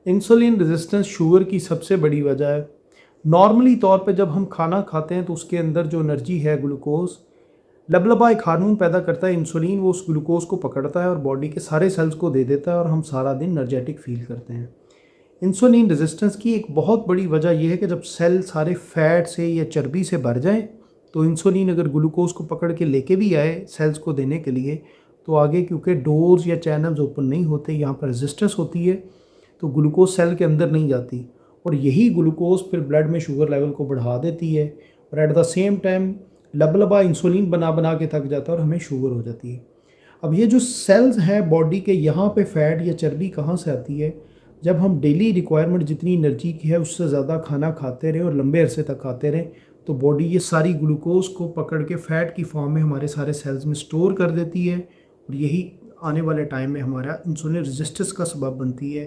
Insulin resistance sugar की सबसे बड़ी वजह है। नॉर्मली तौर पे जब हम खाना खाते हैं तो उसके अंदर जो एनर्जी है ग्लूकोज, लबलबा एक हार्मोन पैदा करता है इंसुलिन, वो उस ग्लूकोज को पकड़ता है और बॉडी के सारे सेल्स को दे देता है और हम सारा दिन एनर्जेटिक फील करते हैं। इंसुलिन रेजिस्टेंस की एक बहुत बड़ी वजह यह है कि जब सेल सारे फैट से या चर्बी से भर जाएं तो इंसुलिन अगर ग्लूकोज को पकड़ के लेके भी आए सेल्स को देने के लिए, तो आगे क्योंकि डोर्स या चैनल्स ओपन नहीं होते, यहाँ पर रेजिस्टेंस होती है, तो ग्लूकोज सेल के अंदर नहीं जाती और यही ग्लूकोज फिर ब्लड में शुगर लेवल को बढ़ा देती है और एट द सेम टाइम लबलबा इंसुलिन बना बना के थक जाता है और हमें शुगर हो जाती है। अब ये जो सेल्स हैं बॉडी के, यहाँ पे फैट या चर्बी कहाँ से आती है? जब हम डेली रिक्वायरमेंट जितनी एनर्जी की है उससे ज़्यादा खाना खाते रहें और लंबे अरसे तक खाते रहें तो बॉडी ये सारी ग्लूकोज को पकड़ के फैट की फॉर्म में हमारे सारे सेल्स में स्टोर कर देती है और यही आने वाले टाइम में हमारा इंसुलिन रेजिस्टेंस का सबब बनती है।